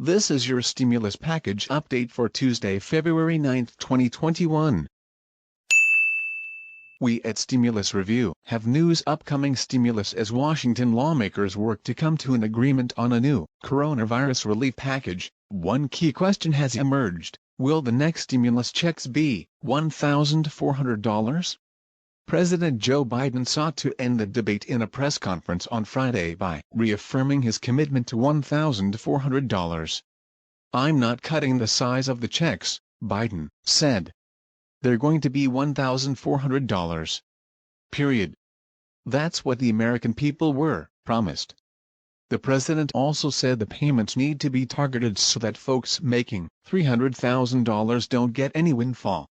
This is your stimulus package update for Tuesday, February 9, 2021. We at Stimulus Review have news upcoming stimulus as Washington lawmakers work to come to an agreement on a new coronavirus relief package. One key question has emerged: will the next stimulus checks be $1,400? President Joe Biden sought to end the debate in a press conference on Friday by reaffirming his commitment to $1,400. "I'm not cutting the size of the checks," Biden said. "They're going to be $1,400. Period. That's what the American people were promised." The president also said the payments need to be targeted so that folks making $300,000 don't get any windfall.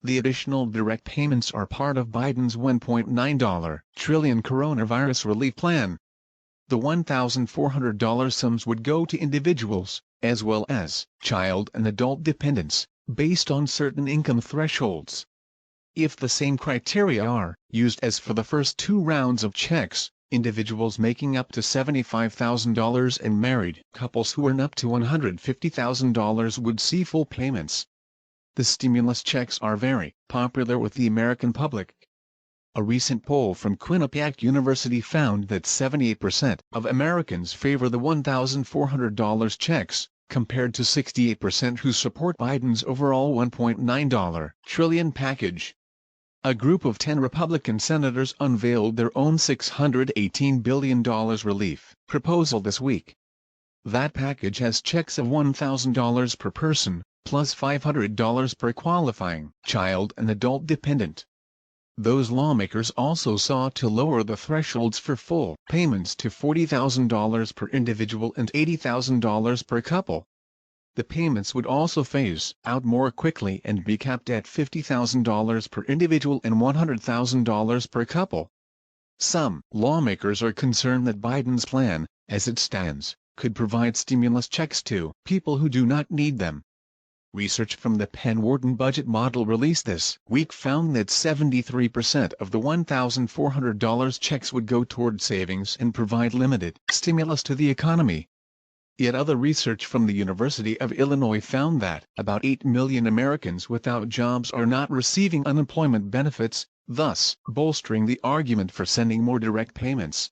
The additional direct payments are part of Biden's $1.9 trillion coronavirus relief plan. The $1,400 sums would go to individuals, as well as child and adult dependents, based on certain income thresholds. If the same criteria are used as for the first two rounds of checks, individuals making up to $75,000 and married couples who earn up to $150,000 would see full payments. The stimulus checks are very popular with the American public. A recent poll from Quinnipiac University found that 78% of Americans favor the $1,400 checks, compared to 68% who support Biden's overall $1.9 trillion package. A group of 10 Republican senators unveiled their own $618 billion relief proposal this week. That package has checks of $1,000 per person, plus $500 per qualifying child and adult dependent. Those lawmakers also sought to lower the thresholds for full payments to $40,000 per individual and $80,000 per couple. The payments would also phase out more quickly and be capped at $50,000 per individual and $100,000 per couple. Some lawmakers are concerned that Biden's plan, as it stands, could provide stimulus checks to people who do not need them. Research from the Penn Wharton budget model released this week found that 73% of the $1,400 checks would go toward savings and provide limited stimulus to the economy. Yet other research from the University of Illinois found that about 8 million Americans without jobs are not receiving unemployment benefits, thus bolstering the argument for sending more direct payments.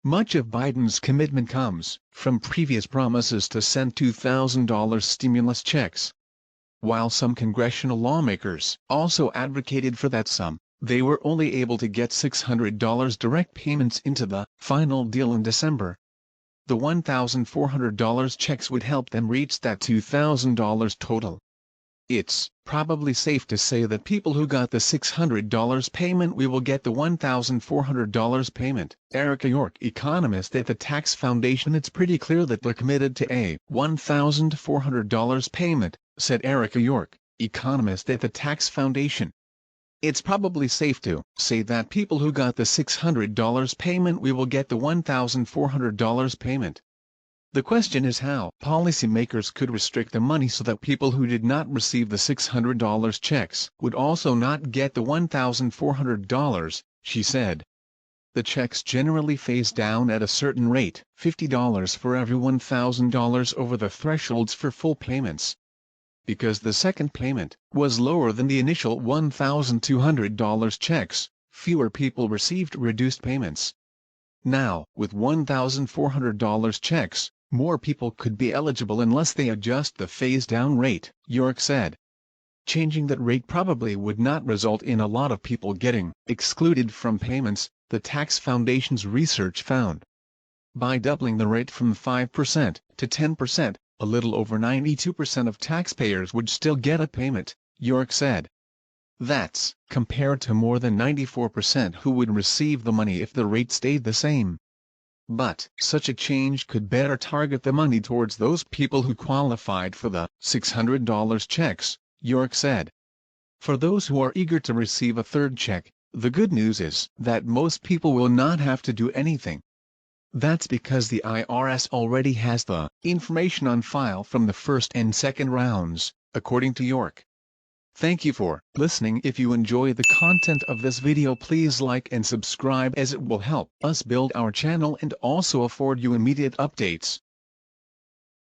Much of Biden's commitment comes from previous promises to send $2,000 stimulus checks. While some congressional lawmakers also advocated for that sum, they were only able to get $600 direct payments into the final deal in December. The $1,400 checks would help them reach that $2,000 total. It's probably safe to say that people who got the $600 payment will get the $1,400 payment. Erica York, economist at the Tax Foundation. "It's pretty clear that they're committed to a $1,400 payment," said Erica York, economist at the Tax Foundation. "It's probably safe to say that people who got the $600 payment will get the $1,400 payment. The question is how policymakers could restrict the money so that people who did not receive the $600 checks would also not get the $1,400, she said. The checks generally phase down at a certain rate, $50 for every $1,000 over the thresholds for full payments. Because the second payment was lower than the initial $1,200 checks, fewer people received reduced payments. Now, with $1,400 checks, more people could be eligible unless they adjust the phase-down rate," York said. Changing that rate probably would not result in a lot of people getting excluded from payments, the Tax Foundation's research found. By doubling the rate from 5% to 10%, a little over 92% of taxpayers would still get a payment, York said. That's compared to more than 94% who would receive the money if the rate stayed the same. But such a change could better target the money towards those people who qualified for the $600 checks, York said. For those who are eager to receive a third check, the good news is that most people will not have to do anything. That's because the IRS already has the information on file from the first and second rounds, according to York. Thank you for listening. If you enjoy the content of this video, please like and subscribe, as it will help us build our channel and also afford you immediate updates.